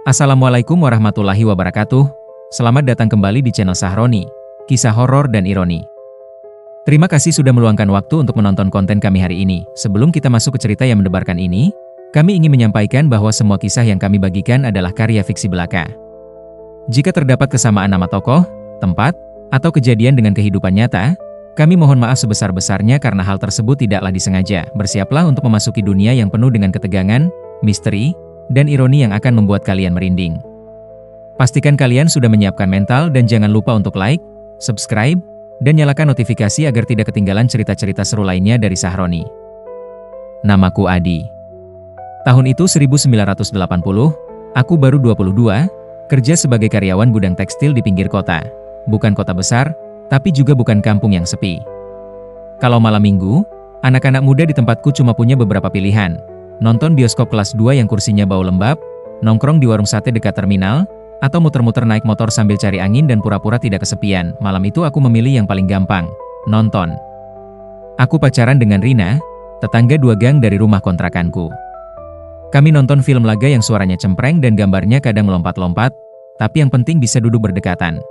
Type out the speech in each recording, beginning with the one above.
Assalamualaikum warahmatullahi wabarakatuh. Selamat datang kembali di channel Sahroni, kisah horor dan ironi. Terima kasih sudah meluangkan waktu untuk menonton konten kami hari ini. Sebelum kita masuk ke cerita yang mendebarkan ini, kami ingin menyampaikan bahwa semua kisah yang kami bagikan adalah karya fiksi belaka. Jika terdapat kesamaan nama tokoh, tempat, atau kejadian dengan kehidupan nyata, kami mohon maaf sebesar-besarnya karena hal tersebut tidaklah disengaja. Bersiaplah untuk memasuki dunia yang penuh dengan ketegangan, misteri, dan ironi yang akan membuat kalian merinding. Pastikan kalian sudah menyiapkan mental dan jangan lupa untuk like, subscribe, dan nyalakan notifikasi agar tidak ketinggalan cerita-cerita seru lainnya dari Sahroni. Namaku Adi. Tahun itu 1980, aku baru 22, kerja sebagai karyawan gudang tekstil di pinggir kota. Bukan kota besar, tapi juga bukan kampung yang sepi. Kalau malam minggu, anak-anak muda di tempatku cuma punya beberapa pilihan. Nonton bioskop kelas 2 yang kursinya bau lembab, nongkrong di warung sate dekat terminal, atau muter-muter naik motor sambil cari angin dan pura-pura tidak kesepian. Malam itu aku memilih yang paling gampang, nonton. Aku pacaran dengan Rina, tetangga 2 gang dari rumah kontrakanku. Kami nonton film laga yang suaranya cempreng dan gambarnya kadang melompat-lompat, tapi yang penting bisa duduk berdekatan.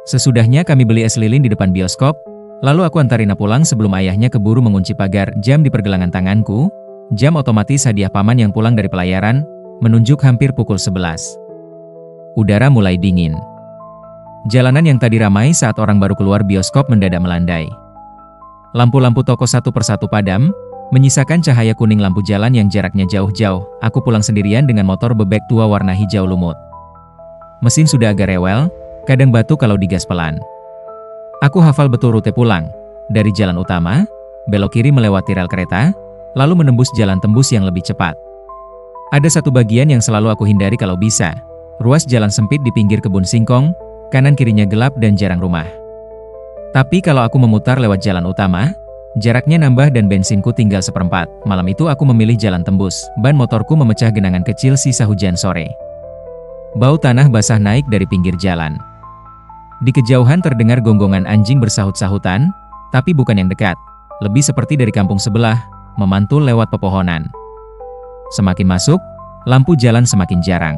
Sesudahnya kami beli es lilin di depan bioskop, lalu aku antar Rina pulang sebelum ayahnya keburu mengunci pagar. Jam di pergelangan tanganku, jam otomatis hadiah paman yang pulang dari pelayaran, menunjuk hampir pukul 11. Udara mulai dingin. Jalanan yang tadi ramai saat orang baru keluar bioskop mendadak melandai. Lampu-lampu toko satu persatu padam, menyisakan cahaya kuning lampu jalan yang jaraknya jauh-jauh. Aku pulang sendirian dengan motor bebek tua warna hijau lumut. Mesin sudah agak rewel, kadang batu kalau digas pelan. Aku hafal betul rute pulang. Dari jalan utama, belok kiri melewati rel kereta, lalu menembus jalan tembus yang lebih cepat. Ada satu bagian yang selalu aku hindari kalau bisa. Ruas jalan sempit di pinggir kebun singkong, kanan kirinya gelap dan jarang rumah. Tapi kalau aku memutar lewat jalan utama, jaraknya nambah dan bensinku tinggal seperempat. Malam itu aku memilih jalan tembus. Ban motorku memecah genangan kecil sisa hujan sore. Bau tanah basah naik dari pinggir jalan. Di kejauhan terdengar gonggongan anjing bersahut-sahutan, tapi bukan yang dekat. Lebih seperti dari kampung sebelah, memantul lewat pepohonan. Semakin masuk, lampu jalan semakin jarang.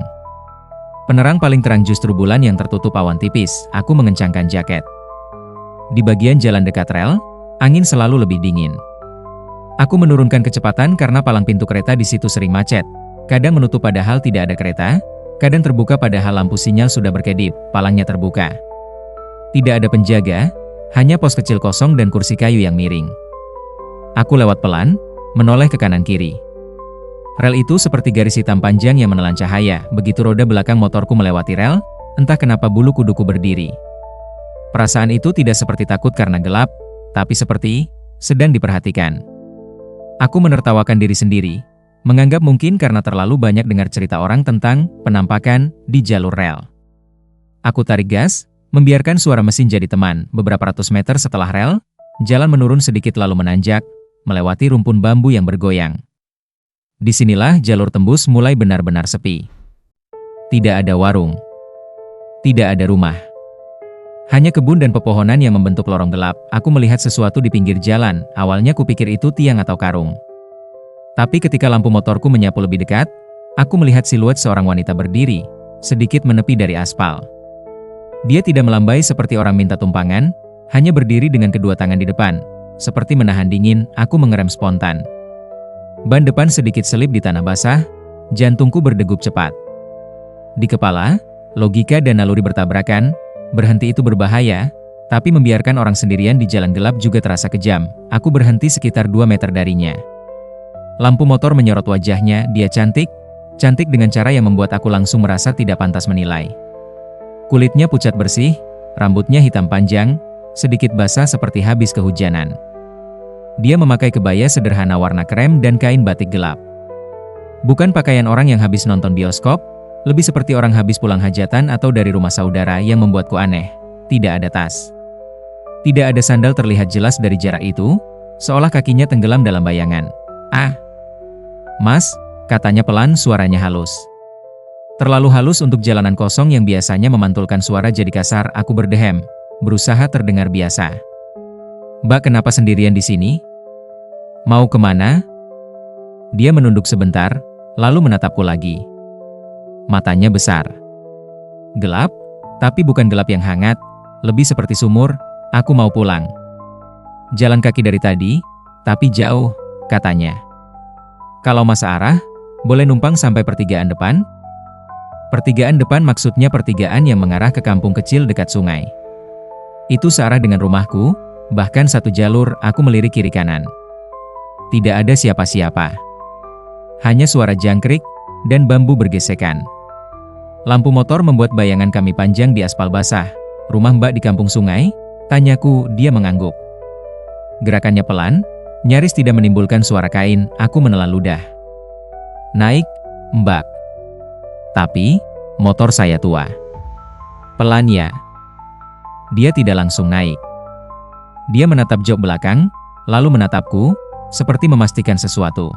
Penerang paling terang justru bulan yang tertutup awan tipis. Aku mengencangkan jaket. Di bagian jalan dekat rel, angin selalu lebih dingin. Aku menurunkan kecepatan karena palang pintu kereta di situ sering macet. Kadang menutup padahal tidak ada kereta, kadang terbuka padahal lampu sinyal sudah berkedip, palangnya terbuka. Tidak ada penjaga, hanya pos kecil kosong dan kursi kayu yang miring. Aku lewat pelan, menoleh ke kanan kiri. Rel itu seperti garis hitam panjang yang menelan cahaya. Begitu roda belakang motorku melewati rel, entah kenapa bulu kuduku berdiri. Perasaan itu tidak seperti takut karena gelap, tapi seperti sedang diperhatikan. Aku menertawakan diri sendiri, menganggap mungkin karena terlalu banyak dengar cerita orang tentang penampakan di jalur rel. Aku tarik gas, membiarkan suara mesin jadi teman. Beberapa ratus meter setelah rel, jalan menurun sedikit lalu menanjak, melewati rumpun bambu yang bergoyang. Disinilah jalur tembus mulai benar-benar sepi. Tidak ada warung. Tidak ada rumah. Hanya kebun dan pepohonan yang membentuk lorong gelap. Aku melihat sesuatu di pinggir jalan. Awalnya kupikir itu tiang atau karung. Tapi ketika lampu motorku menyapu lebih dekat, aku melihat siluet seorang wanita berdiri, sedikit menepi dari aspal. Dia tidak melambai seperti orang minta tumpangan, hanya berdiri dengan kedua tangan di depan. Seperti menahan dingin, aku mengerem spontan. Ban depan sedikit selip di tanah basah, jantungku berdegup cepat. Di kepala, logika dan naluri bertabrakan, berhenti itu berbahaya, tapi membiarkan orang sendirian di jalan gelap juga terasa kejam. Aku berhenti sekitar 2 meter darinya. Lampu motor menyorot wajahnya, dia cantik, cantik dengan cara yang membuat aku langsung merasa tidak pantas menilai. Kulitnya pucat bersih, rambutnya hitam panjang, sedikit basah seperti habis kehujanan. Dia memakai kebaya sederhana warna krem dan kain batik gelap. Bukan pakaian orang yang habis nonton bioskop, lebih seperti orang habis pulang hajatan atau dari rumah saudara yang membuatku aneh. Tidak ada tas. Tidak ada sandal terlihat jelas dari jarak itu, seolah kakinya tenggelam dalam bayangan. "Ah, Mas," katanya pelan, suaranya halus. Terlalu halus untuk jalanan kosong yang biasanya memantulkan suara jadi kasar. Aku berdehem, berusaha terdengar biasa. "Mbak, kenapa sendirian di sini? Mau kemana?" Dia menunduk sebentar, lalu menatapku lagi. matanya besar. Gelap, tapi bukan gelap yang hangat, lebih seperti sumur. Aku mau pulang. Jalan kaki dari tadi, tapi jauh, katanya. Kalau Mas arah, boleh numpang sampai pertigaan depan? Pertigaan depan maksudnya pertigaan yang mengarah ke kampung kecil dekat sungai. Itu searah dengan rumahku, bahkan satu jalur. Aku melirik kiri kanan. Tidak ada siapa-siapa. Hanya suara jangkrik dan bambu bergesekan. Lampu motor membuat bayangan kami panjang di aspal basah. Rumah Mbak di kampung sungai? Tanyaku, dia mengangguk. Gerakannya pelan, nyaris tidak menimbulkan suara kain. Aku menelan ludah. Naik, Mbak. Tapi, motor saya tua. Pelan ya. Dia tidak langsung naik. Dia menatap jok belakang, lalu menatapku, seperti memastikan sesuatu.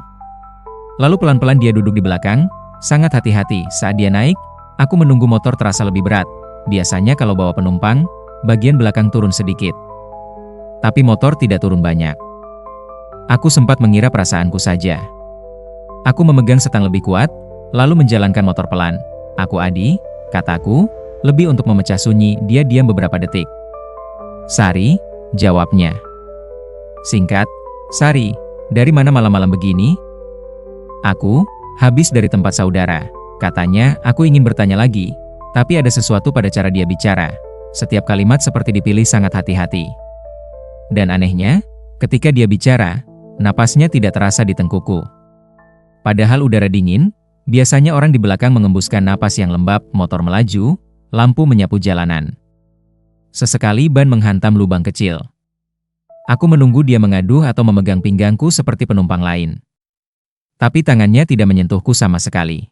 Lalu pelan-pelan dia duduk di belakang, sangat hati-hati. Saat dia naik, aku menunggu motor terasa lebih berat. Biasanya kalau bawa penumpang, bagian belakang turun sedikit. Tapi motor tidak turun banyak. Aku sempat mengira perasaanku saja. Aku memegang setang lebih kuat, lalu menjalankan motor pelan. Aku Adi, kataku, lebih untuk memecah sunyi. Dia diam beberapa detik. Sari, jawabnya. Singkat, Sari, dari mana malam-malam begini? Aku, habis dari tempat saudara. Katanya. Aku ingin bertanya lagi, tapi ada sesuatu pada cara dia bicara. Setiap kalimat seperti dipilih sangat hati-hati. Dan anehnya, ketika dia bicara, napasnya tidak terasa di tengkuku. Padahal udara dingin, biasanya orang di belakang mengembuskan napas yang lembab. Motor melaju, lampu menyapu jalanan. Sesekali ban menghantam lubang kecil. Aku menunggu dia mengaduh atau memegang pinggangku seperti penumpang lain. Tapi tangannya tidak menyentuhku sama sekali.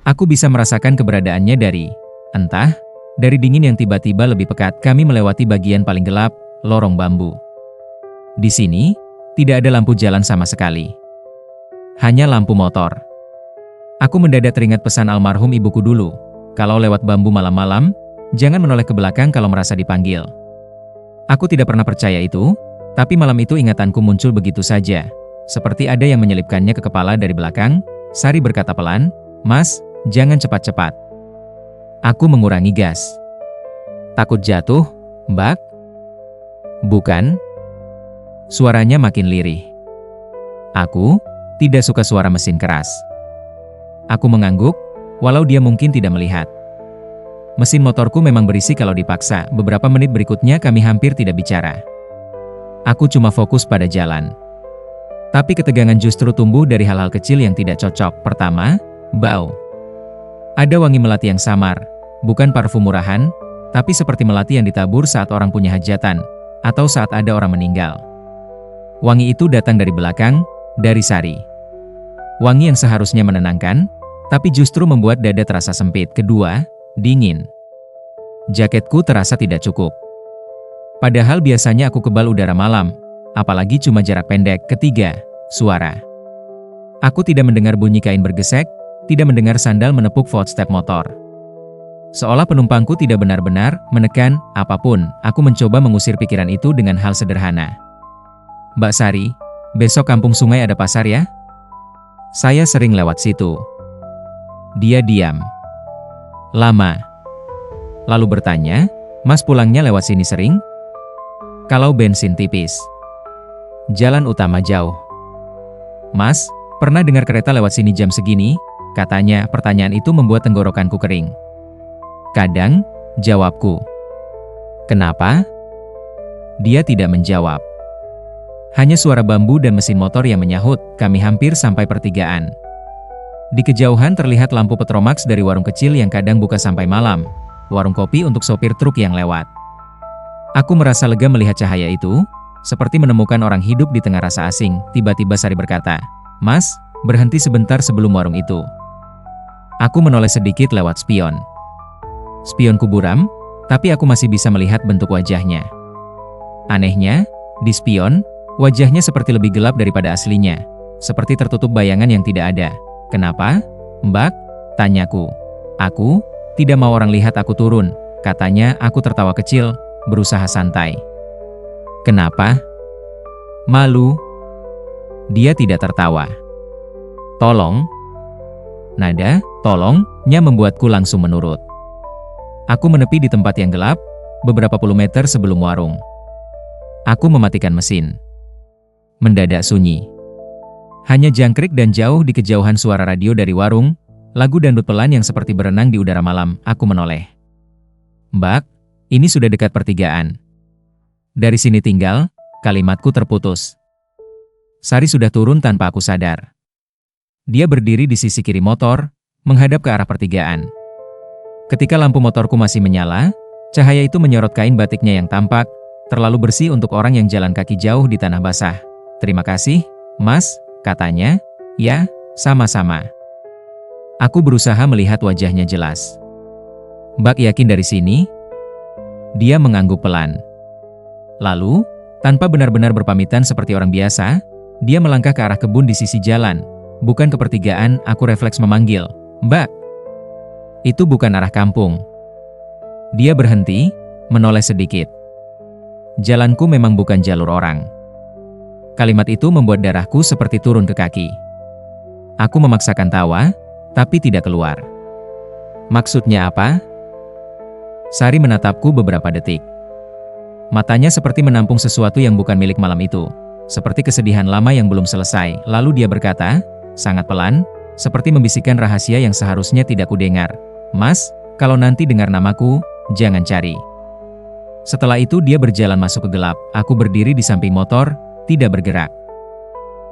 Aku bisa merasakan keberadaannya dari dingin yang tiba-tiba lebih pekat. Kami melewati bagian paling gelap, lorong bambu. Di sini, tidak ada lampu jalan sama sekali. Hanya lampu motor. Aku mendadak teringat pesan almarhum ibuku dulu. Kalau lewat bambu malam-malam, jangan menoleh ke belakang kalau merasa dipanggil. Aku tidak pernah percaya itu, tapi malam itu ingatanku muncul begitu saja. Seperti ada yang menyelipkannya ke kepala dari belakang. Sari berkata pelan, Mas, jangan cepat-cepat. Aku mengurangi gas. Takut jatuh, Mbak? Bukan. Suaranya makin lirih. Aku tidak suka suara mesin keras. Aku mengangguk, walau dia mungkin tidak melihat. Mesin motorku memang berisik kalau dipaksa. Beberapa menit berikutnya kami hampir tidak bicara. Aku cuma fokus pada jalan. Tapi ketegangan justru tumbuh dari hal-hal kecil yang tidak cocok. Pertama, bau. Ada wangi melati yang samar, bukan parfum murahan, tapi seperti melati yang ditabur saat orang punya hajatan, atau saat ada orang meninggal. Wangi itu datang dari belakang, dari Sari. Wangi yang seharusnya menenangkan, tapi justru membuat dada terasa sempit. Kedua, dingin. Jaketku terasa tidak cukup. Padahal biasanya aku kebal udara malam, apalagi cuma jarak pendek. Ketiga, suara. Aku tidak mendengar bunyi kain bergesek, tidak mendengar sandal menepuk footstep motor. Seolah penumpangku tidak benar-benar menekan apapun. Aku mencoba mengusir pikiran itu dengan hal sederhana. Mbak Sari, besok kampung sungai ada pasar ya? Saya sering lewat situ. Dia diam. Lama. Lalu bertanya, Mas pulangnya lewat sini sering? Kalau bensin tipis. Jalan utama jauh. Mas, pernah dengar kereta lewat sini jam segini? Katanya. Pertanyaan itu membuat tenggorokanku kering. Kadang, jawabku. Kenapa? Dia tidak menjawab. Hanya suara bambu dan mesin motor yang menyahut. Kami hampir sampai pertigaan. Di kejauhan terlihat lampu Petromax dari warung kecil yang kadang buka sampai malam. Warung kopi untuk sopir truk yang lewat. Aku merasa lega melihat cahaya itu, seperti menemukan orang hidup di tengah rasa asing. Tiba-tiba Sari berkata, Mas, berhenti sebentar sebelum warung itu. Aku menoleh sedikit lewat spion. Spionku buram, tapi aku masih bisa melihat bentuk wajahnya. Anehnya, di spion, wajahnya seperti lebih gelap daripada aslinya. Seperti tertutup bayangan yang tidak ada. Kenapa, Mbak? Tanyaku. Aku tidak mau orang lihat aku turun, katanya. Aku tertawa kecil, berusaha santai. Kenapa? Malu? Dia tidak tertawa. Tolong. Nada, Tolongnya membuatku langsung menurut. Aku menepi di tempat yang gelap, beberapa puluh meter sebelum warung. Aku mematikan mesin. Mendadak sunyi. Hanya jangkrik dan jauh di kejauhan suara radio dari warung, lagu dangdut pelan yang seperti berenang di udara malam. Aku menoleh. "Mbak, ini sudah dekat pertigaan. Dari sini tinggal," kalimatku terputus. Sari sudah turun tanpa aku sadar. Dia berdiri di sisi kiri motor, menghadap ke arah pertigaan. Ketika lampu motorku masih menyala, cahaya itu menyorot kain batiknya yang tampak, terlalu bersih untuk orang yang jalan kaki jauh di tanah basah. "Terima kasih, Mas," katanya. "Ya, sama-sama." Aku berusaha melihat wajahnya jelas. "Mbak yakin dari sini?" Dia mengangguk pelan. Lalu, tanpa benar-benar berpamitan seperti orang biasa, dia melangkah ke arah kebun di sisi jalan. Bukan ke pertigaan. Aku refleks memanggil, "Mbak." Itu bukan arah kampung. Dia berhenti, menoleh sedikit. Jalanku memang bukan jalur orang. Kalimat itu membuat darahku seperti turun ke kaki. Aku memaksakan tawa, tapi tidak keluar. "Maksudnya apa?" Sari menatapku beberapa detik. Matanya seperti menampung sesuatu yang bukan milik malam itu. Seperti kesedihan lama yang belum selesai. Lalu dia berkata, sangat pelan, seperti membisikkan rahasia yang seharusnya tidak kudengar. "Mas, kalau nanti dengar namaku, jangan cari." Setelah itu dia berjalan masuk ke gelap. Aku berdiri di samping motor, tidak bergerak.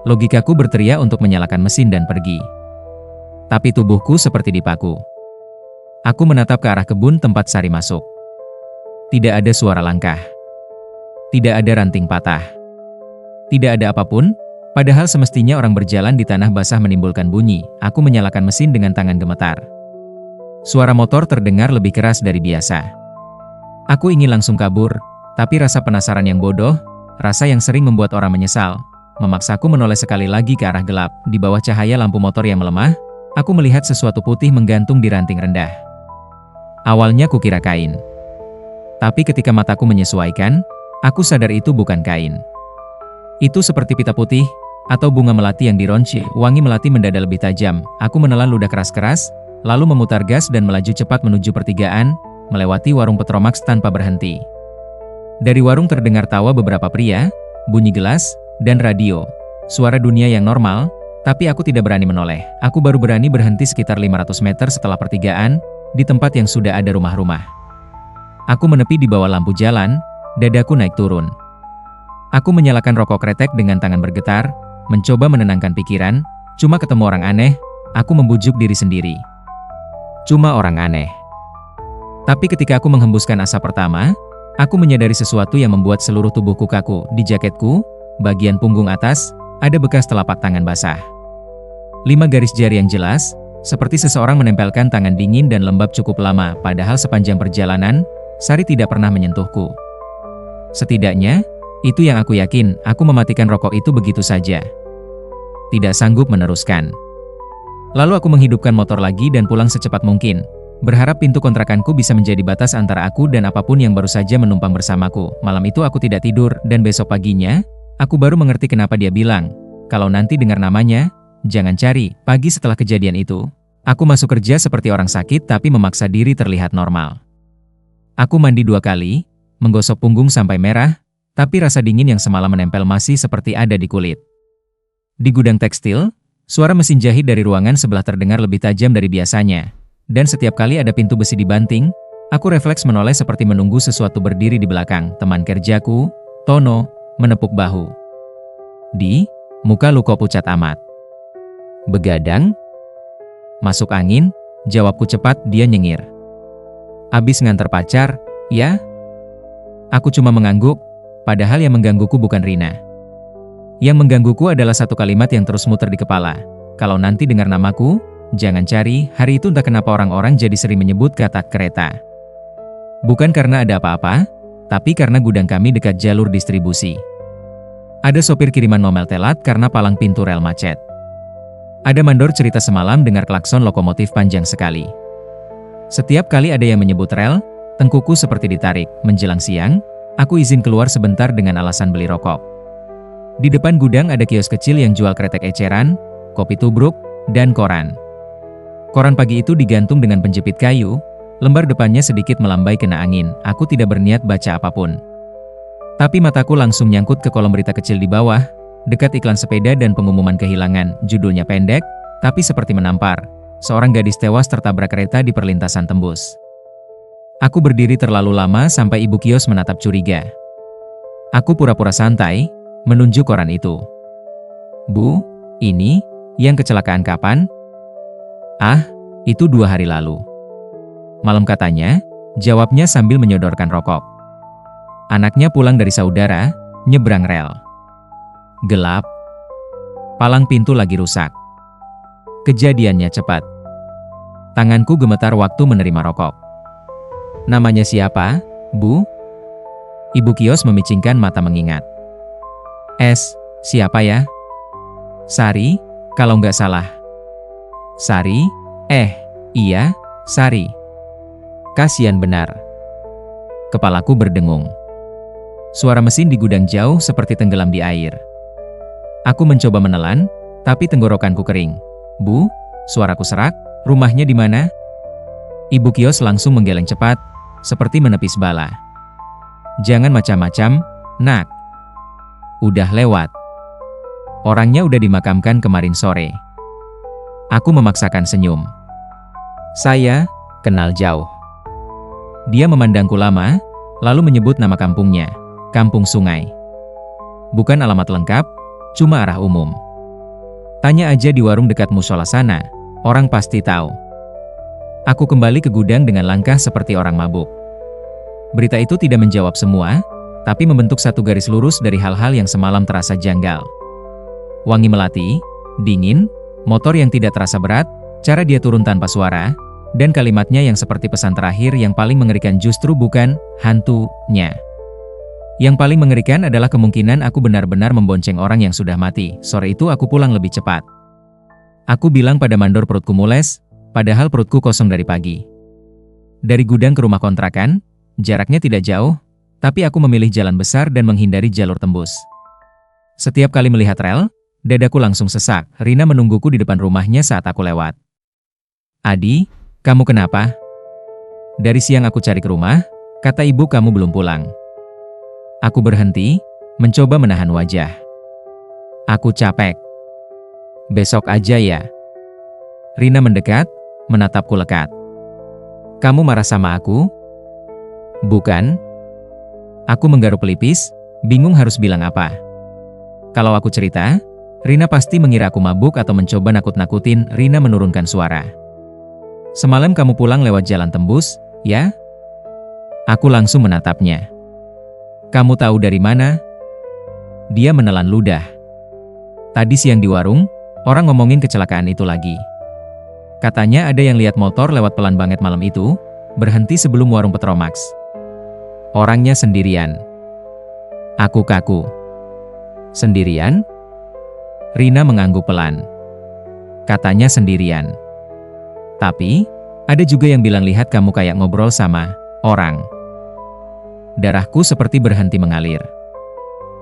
Logikaku berteriak untuk menyalakan mesin dan pergi. Tapi tubuhku seperti dipaku. Aku menatap ke arah kebun tempat Sari masuk. Tidak ada suara langkah. Tidak ada ranting patah. Tidak ada apapun, padahal semestinya orang berjalan di tanah basah menimbulkan bunyi. Aku menyalakan mesin dengan tangan gemetar. Suara motor terdengar lebih keras dari biasa. Aku ingin langsung kabur, tapi rasa penasaran yang bodoh, rasa yang sering membuat orang menyesal, memaksaku menoleh sekali lagi ke arah gelap. Di bawah cahaya lampu motor yang melemah, aku melihat sesuatu putih menggantung di ranting rendah. Awalnya kukira kain. Tapi ketika mataku menyesuaikan, aku sadar itu bukan kain. Itu seperti pita putih, atau bunga melati yang dironci. Wangi melati mendadak lebih tajam. Aku menelan ludah keras-keras, lalu memutar gas dan melaju cepat menuju pertigaan, melewati warung Petromax tanpa berhenti. Dari warung terdengar tawa beberapa pria, bunyi gelas, dan radio. Suara dunia yang normal, tapi aku tidak berani menoleh. Aku baru berani berhenti sekitar 500 meter setelah pertigaan, di tempat yang sudah ada rumah-rumah. Aku menepi di bawah lampu jalan, dadaku naik turun. Aku menyalakan rokok kretek dengan tangan bergetar, mencoba menenangkan pikiran. Cuma ketemu orang aneh, aku membujuk diri sendiri. Cuma orang aneh. Tapi ketika aku menghembuskan asap pertama, aku menyadari sesuatu yang membuat seluruh tubuhku kaku. Di jaketku, bagian punggung atas, ada bekas telapak tangan basah. 5 garis jari yang jelas, seperti seseorang menempelkan tangan dingin dan lembab cukup lama. Padahal sepanjang perjalanan, Sari tidak pernah menyentuhku. Setidaknya, itu yang aku yakin. Aku mematikan rokok itu begitu saja. Tidak sanggup meneruskan. Lalu aku menghidupkan motor lagi dan pulang secepat mungkin. Berharap pintu kontrakanku bisa menjadi batas antara aku dan apapun yang baru saja menumpang bersamaku. Malam itu aku tidak tidur, dan besok paginya, aku baru mengerti kenapa dia bilang, kalau nanti dengar namanya, jangan cari. Pagi setelah kejadian itu, aku masuk kerja seperti orang sakit tapi memaksa diri terlihat normal. Aku mandi 2 kali, menggosok punggung sampai merah, tapi rasa dingin yang semalam menempel masih seperti ada di kulit. Di gudang tekstil, suara mesin jahit dari ruangan sebelah terdengar lebih tajam dari biasanya. Dan setiap kali ada pintu besi dibanting, aku refleks menoleh seperti menunggu sesuatu berdiri di belakang. Teman kerjaku, Tono, menepuk bahu. "Di, muka lu kok pucat amat." "Begadang?" "Masuk angin," jawabku cepat. Dia nyengir. "Abis nganter pacar, ya?" Aku cuma mengangguk, padahal yang menggangguku bukan Rina. Yang menggangguku adalah satu kalimat yang terus muter di kepala. Kalau nanti dengar namaku, jangan cari. Hari itu entah kenapa orang-orang jadi sering menyebut kata kereta. Bukan karena ada apa-apa, tapi karena gudang kami dekat jalur distribusi. Ada sopir kiriman ngomel telat karena palang pintu rel macet. Ada mandor cerita semalam dengar klakson lokomotif panjang sekali. Setiap kali ada yang menyebut rel, tengkuku seperti ditarik. Menjelang siang, aku izin keluar sebentar dengan alasan beli rokok. Di depan gudang ada kios kecil yang jual kretek eceran, kopi tubruk, dan koran. Koran pagi itu digantung dengan penjepit kayu, lembar depannya sedikit melambai kena angin. Aku tidak berniat baca apapun. Tapi mataku langsung nyangkut ke kolom berita kecil di bawah, dekat iklan sepeda dan pengumuman kehilangan. Judulnya pendek, tapi seperti menampar. Seorang gadis tewas tertabrak kereta di perlintasan tembus. Aku berdiri terlalu lama sampai ibu kios menatap curiga. Aku pura-pura santai, menunjuk koran itu. Bu, ini, yang kecelakaan kapan? Ah, itu 2 hari lalu. Malam katanya, jawabnya sambil menyodorkan rokok. Anaknya pulang dari saudara, nyebrang rel. Gelap. Palang pintu lagi rusak. Kejadiannya cepat. Tanganku gemetar waktu menerima rokok. Namanya siapa, Bu? Ibu kios memicingkan mata mengingat. Siapa ya? Sari, kalau nggak salah. Sari? Iya, Sari. Kasian benar. Kepalaku berdengung. Suara mesin di gudang jauh seperti tenggelam di air. Aku mencoba menelan, tapi tenggorokanku kering. Bu, suaraku serak, rumahnya di mana? Ibu kios langsung menggeleng cepat, seperti menepis bala. Jangan macam-macam, nak. Udah lewat. Orangnya udah dimakamkan kemarin sore. Aku memaksakan senyum. Saya kenal jauh. Dia memandangku lama, lalu menyebut nama kampungnya, Kampung Sungai. Bukan alamat lengkap, cuma arah umum. Tanya aja di warung dekat musola sana, orang pasti tahu. Aku kembali ke gudang dengan langkah seperti orang mabuk. Berita itu tidak menjawab semua, tapi membentuk satu garis lurus dari hal-hal yang semalam terasa janggal. Wangi melati, dingin, motor yang tidak terasa berat, cara dia turun tanpa suara, dan kalimatnya yang seperti pesan terakhir. Yang paling mengerikan justru bukan hantunya. Yang paling mengerikan adalah kemungkinan aku benar-benar membonceng orang yang sudah mati. Sore itu aku pulang lebih cepat. Aku bilang pada mandor perutku mules, padahal perutku kosong dari pagi. Dari gudang ke rumah kontrakan, jaraknya tidak jauh, tapi aku memilih jalan besar dan menghindari jalur tembus. Setiap kali melihat rel, dadaku langsung sesak. Rina menungguku di depan rumahnya saat aku lewat. Adi, kamu kenapa? Dari siang aku cari ke rumah, kata ibu kamu belum pulang. Aku berhenti, mencoba menahan wajah. Aku capek. Besok aja ya. Rina mendekat, menatapku lekat. Kamu marah sama aku? Bukan. Aku menggaruk pelipis, bingung harus bilang apa. Kalau aku cerita, Rina pasti mengira aku mabuk atau mencoba nakut-nakutin. Rina menurunkan suara. Semalam kamu pulang lewat jalan tembus, ya? Aku langsung menatapnya. Kamu tahu dari mana? Dia menelan ludah. Tadi siang di warung, orang ngomongin kecelakaan itu lagi. Katanya ada yang lihat motor lewat pelan banget malam itu, berhenti sebelum warung Petromax. Orangnya sendirian. Aku kaku. Sendirian? Rina mengangguk pelan. Katanya sendirian. Tapi, ada juga yang bilang lihat kamu kayak ngobrol sama orang. Darahku seperti berhenti mengalir.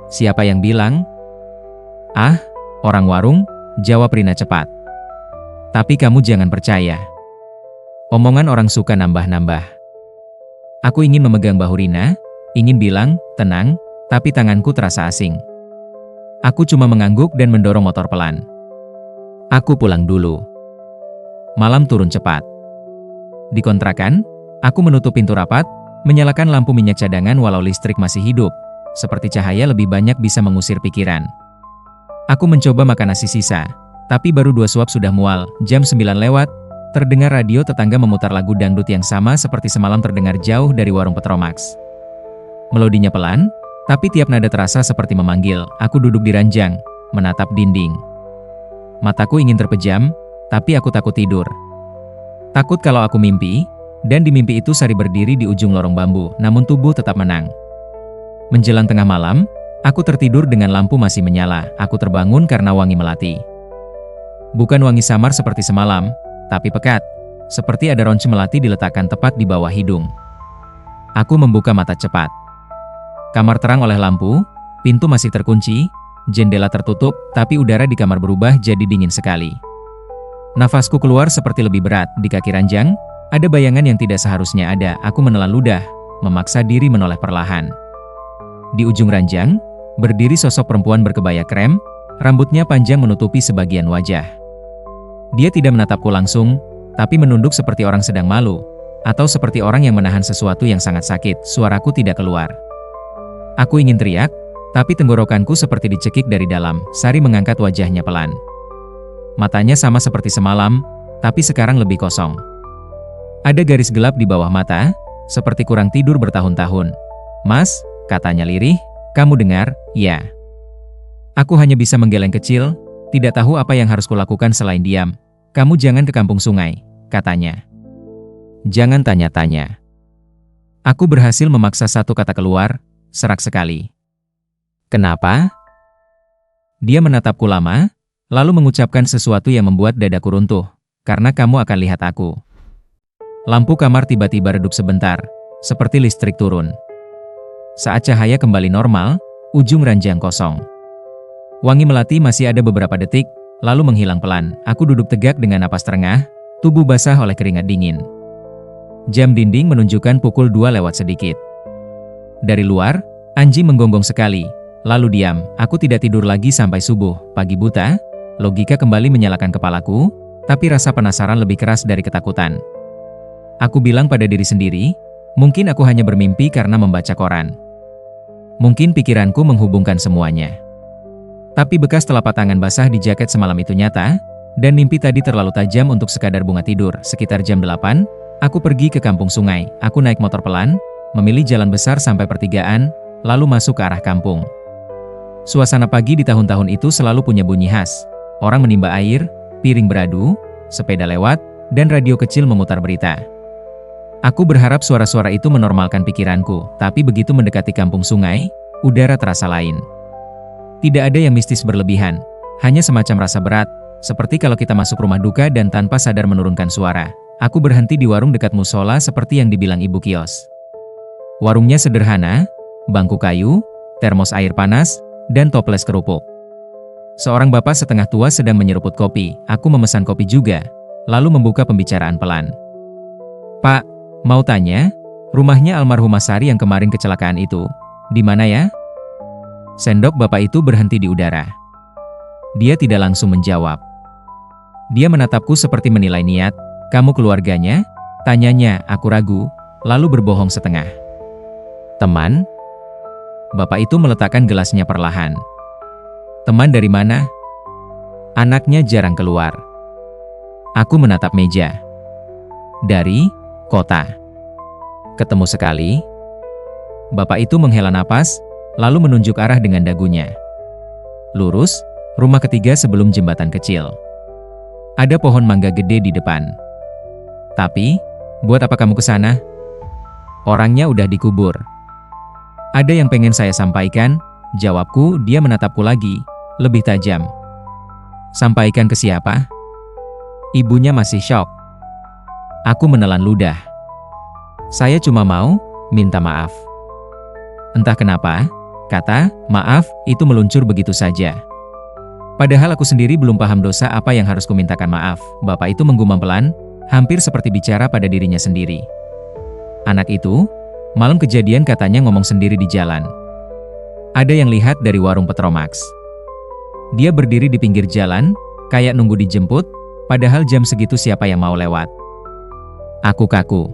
Siapa yang bilang? Ah, orang warung, jawab Rina cepat. Tapi kamu jangan percaya. Omongan orang suka nambah-nambah. Aku ingin memegang bahu Rina, ingin bilang, tenang, tapi tanganku terasa asing. Aku cuma mengangguk dan mendorong motor pelan. Aku pulang dulu. Malam turun cepat. Di kontrakan, aku menutup pintu rapat, menyalakan lampu minyak cadangan walau listrik masih hidup, seperti cahaya lebih banyak bisa mengusir pikiran. Aku mencoba makan nasi sisa, tapi baru 2 suap sudah mual. Jam 9 lewat, terdengar radio tetangga memutar lagu dangdut yang sama seperti semalam terdengar jauh dari warung Petromax. Melodinya pelan, tapi tiap nada terasa seperti memanggil. Aku duduk di ranjang, menatap dinding. Mataku ingin terpejam, tapi aku takut tidur. Takut kalau aku mimpi, dan di mimpi itu Sari berdiri di ujung lorong bambu, namun tubuh tetap menang. Menjelang tengah malam, aku tertidur dengan lampu masih menyala. Aku terbangun karena wangi melati. Bukan wangi samar seperti semalam, tapi pekat, seperti ada ronce melati diletakkan tepat di bawah hidung. Aku membuka mata cepat. Kamar terang oleh lampu, pintu masih terkunci, jendela tertutup, tapi udara di kamar berubah jadi dingin sekali. Nafasku keluar seperti lebih berat. Di kaki ranjang, ada bayangan yang tidak seharusnya ada. Aku menelan ludah, memaksa diri menoleh perlahan. Di ujung ranjang, berdiri sosok perempuan berkebaya krem, rambutnya panjang menutupi sebagian wajah. Dia tidak menatapku langsung, tapi menunduk seperti orang sedang malu, atau seperti orang yang menahan sesuatu yang sangat sakit. Suaraku tidak keluar. Aku ingin teriak, tapi tenggorokanku seperti dicekik dari dalam. Sari mengangkat wajahnya pelan. Matanya sama seperti semalam, tapi sekarang lebih kosong. Ada garis gelap di bawah mata, seperti kurang tidur bertahun-tahun. "Mas," katanya lirih, "kamu dengar?" "Ya." Aku hanya bisa menggeleng kecil, tidak tahu apa yang harus kulakukan selain diam. "Kamu jangan ke kampung sungai," katanya. "Jangan tanya-tanya." Aku berhasil memaksa satu kata keluar, serak sekali. "Kenapa?" Dia menatapku lama, lalu mengucapkan sesuatu yang membuat dadaku runtuh. "Karena kamu akan lihat aku." Lampu kamar tiba-tiba redup sebentar, seperti listrik turun. Saat cahaya kembali normal, ujung ranjang kosong. Wangi melati masih ada beberapa detik, lalu menghilang pelan. Aku duduk tegak dengan napas terengah, tubuh basah oleh keringat dingin. Jam dinding menunjukkan pukul 2 lewat sedikit. Dari luar, anjing menggonggong sekali, lalu diam. Aku tidak tidur lagi sampai subuh. Pagi buta, logika kembali menyalakan kepalaku, tapi rasa penasaran lebih keras dari ketakutan. Aku bilang pada diri sendiri, mungkin aku hanya bermimpi karena membaca koran. Mungkin pikiranku menghubungkan semuanya. Tapi bekas telapak tangan basah di jaket semalam itu nyata, dan mimpi tadi terlalu tajam untuk sekadar bunga tidur. Sekitar jam 8, aku pergi ke kampung sungai. Aku naik motor pelan, memilih jalan besar sampai pertigaan, lalu masuk ke arah kampung. Suasana pagi di tahun-tahun itu selalu punya bunyi khas. Orang menimba air, piring beradu, sepeda lewat, dan radio kecil memutar berita. Aku berharap suara-suara itu menormalkan pikiranku, tapi begitu mendekati kampung sungai, udara terasa lain. Tidak ada yang mistis berlebihan, hanya semacam rasa berat, seperti kalau kita masuk rumah duka dan tanpa sadar menurunkan suara. Aku berhenti di warung dekat musola seperti yang dibilang ibu kios. Warungnya sederhana, bangku kayu, termos air panas, dan toples kerupuk. Seorang bapak setengah tua sedang menyeruput kopi. Aku memesan kopi juga, lalu membuka pembicaraan pelan. "Pak, mau tanya, rumahnya almarhumah Sari yang kemarin kecelakaan itu, di mana ya?" Sendok bapak itu berhenti di udara. Dia tidak langsung menjawab. Dia menatapku seperti menilai niat. "Kamu keluarganya?" tanyanya. Aku ragu, lalu berbohong setengah. "Teman?" Bapak itu meletakkan gelasnya perlahan. "Teman dari mana?" "Anaknya jarang keluar." Aku menatap meja. "Dari kota." "Ketemu sekali?" Bapak itu menghela napas, lalu menunjuk arah dengan dagunya. "Lurus, rumah ketiga sebelum jembatan kecil. Ada pohon mangga gede di depan." "Tapi, buat apa kamu ke sana?" "Orangnya udah dikubur." "Ada yang pengen saya sampaikan," jawabku. Dia menatapku lagi, lebih tajam. "Sampaikan ke siapa?" Ibunya masih syok. Aku menelan ludah. "Saya cuma mau minta maaf." Entah kenapa, kata "maaf" itu meluncur begitu saja. Padahal aku sendiri belum paham dosa apa yang harus kumintakan maaf. Bapak itu menggumam pelan, hampir seperti bicara pada dirinya sendiri. "Anak itu, malam kejadian katanya ngomong sendiri di jalan. Ada yang lihat dari warung Petromax. Dia berdiri di pinggir jalan, kayak nunggu dijemput, padahal jam segitu siapa yang mau lewat." Aku kaku.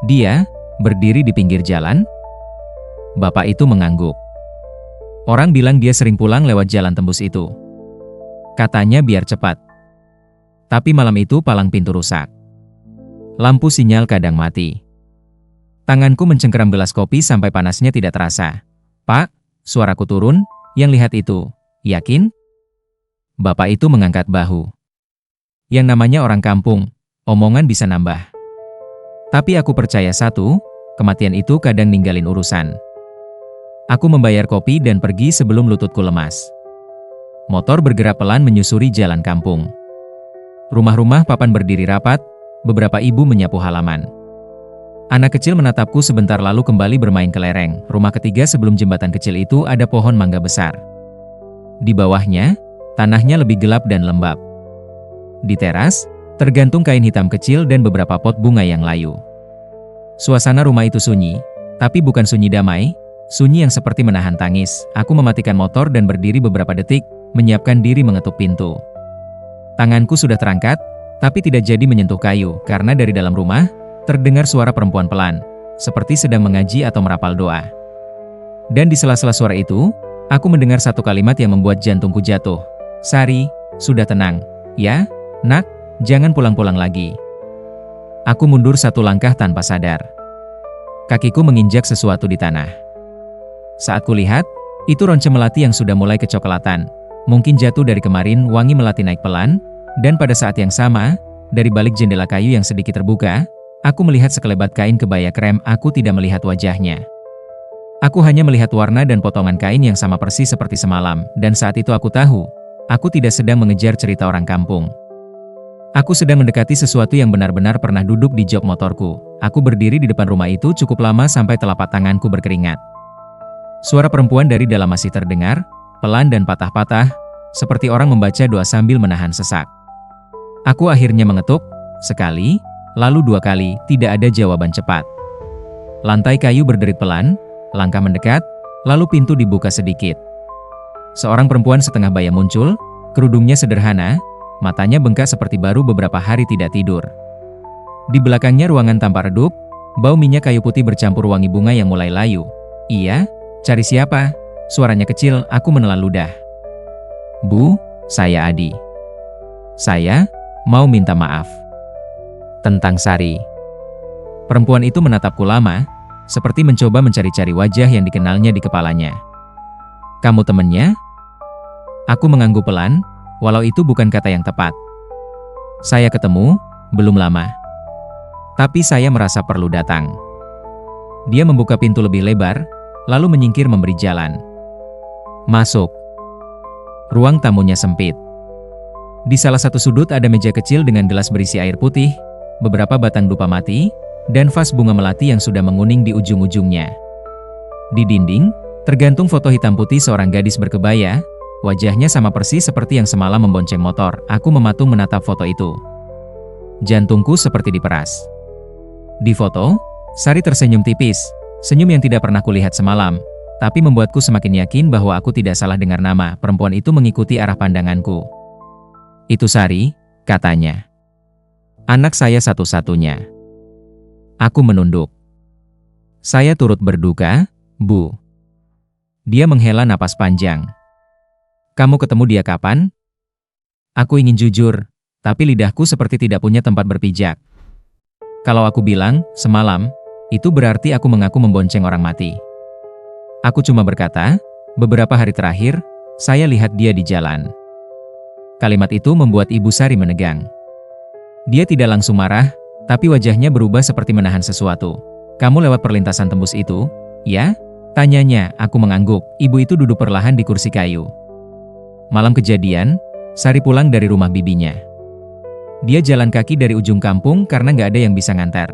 "Dia berdiri di pinggir jalan?" Bapak itu mengangguk. "Orang bilang dia sering pulang lewat jalan tembus itu. Katanya biar cepat. Tapi malam itu palang pintu rusak. Lampu sinyal kadang mati." Tanganku mencengkeram gelas kopi sampai panasnya tidak terasa. "Pak," suaraku turun, "yang lihat itu, yakin?" Bapak itu mengangkat bahu. "Yang namanya orang kampung, omongan bisa nambah. Tapi aku percaya satu, kematian itu kadang ninggalin urusan." Aku membayar kopi dan pergi sebelum lututku lemas. Motor bergerak pelan menyusuri jalan kampung. Rumah-rumah papan berdiri rapat, beberapa ibu menyapu halaman. Anak kecil menatapku sebentar lalu kembali bermain kelereng. Rumah ketiga sebelum jembatan kecil itu ada pohon mangga besar. Di bawahnya, tanahnya lebih gelap dan lembab. Di teras, tergantung kain hitam kecil dan beberapa pot bunga yang layu. Suasana rumah itu sunyi, tapi bukan sunyi damai, sunyi yang seperti menahan tangis. Aku mematikan motor dan berdiri beberapa detik, menyiapkan diri mengetuk pintu. Tanganku sudah terangkat, tapi tidak jadi menyentuh kayu, karena dari dalam rumah, terdengar suara perempuan pelan, seperti sedang mengaji atau merapal doa. Dan di sela-sela suara itu, aku mendengar satu kalimat yang membuat jantungku jatuh. "Sari, sudah tenang, ya, nak, jangan pulang-pulang lagi." Aku mundur satu langkah tanpa sadar. Kakiku menginjak sesuatu di tanah. Saat kulihat, itu ronce melati yang sudah mulai kecoklatan. Mungkin jatuh dari kemarin. Wangi melati naik pelan, dan pada saat yang sama, dari balik jendela kayu yang sedikit terbuka, aku melihat sekelebat kain kebaya krem. Aku tidak melihat wajahnya. Aku hanya melihat warna dan potongan kain yang sama persis seperti semalam, dan saat itu aku tahu, aku tidak sedang mengejar cerita orang kampung. Aku sedang mendekati sesuatu yang benar-benar pernah duduk di jok motorku. Aku berdiri di depan rumah itu cukup lama sampai telapak tanganku berkeringat. Suara perempuan dari dalam masih terdengar, pelan dan patah-patah, seperti orang membaca doa sambil menahan sesak. Aku akhirnya mengetuk, sekali, lalu dua kali, tidak ada jawaban cepat. Lantai kayu berderit pelan, langkah mendekat, lalu pintu dibuka sedikit. Seorang perempuan setengah baya muncul, kerudungnya sederhana, matanya bengkak seperti baru beberapa hari tidak tidur. Di belakangnya ruangan tampak redup, bau minyak kayu putih bercampur wangi bunga yang mulai layu. "Iya, cari siapa?" Suaranya kecil. Aku menelan ludah. "Bu, saya Adi. Saya mau minta maaf tentang Sari." Perempuan itu menatapku lama, seperti mencoba mencari-cari wajah yang dikenalnya di kepalanya. "Kamu temennya?" Aku mengangguk pelan, walau itu bukan kata yang tepat. "Saya ketemu, belum lama. Tapi saya merasa perlu datang." Dia membuka pintu lebih lebar, lalu menyingkir memberi jalan. "Masuk." Ruang tamunya sempit. Di salah satu sudut ada meja kecil dengan gelas berisi air putih, beberapa batang dupa mati, dan vas bunga melati yang sudah menguning di ujung-ujungnya. Di dinding, tergantung foto hitam putih seorang gadis berkebaya, wajahnya sama persis seperti yang semalam membonceng motor. Aku mematung menatap foto itu. Jantungku seperti diperas. Di foto, Sari tersenyum tipis, senyum yang tidak pernah kulihat semalam, tapi membuatku semakin yakin bahwa aku tidak salah dengar nama. Perempuan itu mengikuti arah pandanganku. "Itu Sari," katanya. "Anak saya satu-satunya." Aku menunduk. "Saya turut berduka, Bu." Dia menghela napas panjang. "Kamu ketemu dia kapan?" Aku ingin jujur, tapi lidahku seperti tidak punya tempat berpijak. Kalau aku bilang, semalam, itu berarti aku mengaku membonceng orang mati. Aku cuma berkata, beberapa hari terakhir, saya lihat dia di jalan. Kalimat itu membuat Ibu Sari menegang. Dia tidak langsung marah, tapi wajahnya berubah seperti menahan sesuatu. "Kamu lewat perlintasan tembus itu, ya?" tanyanya. Aku mengangguk. Ibu itu duduk perlahan di kursi kayu. Malam kejadian, Sari pulang dari rumah bibinya. Dia jalan kaki dari ujung kampung karena nggak ada yang bisa ngantar.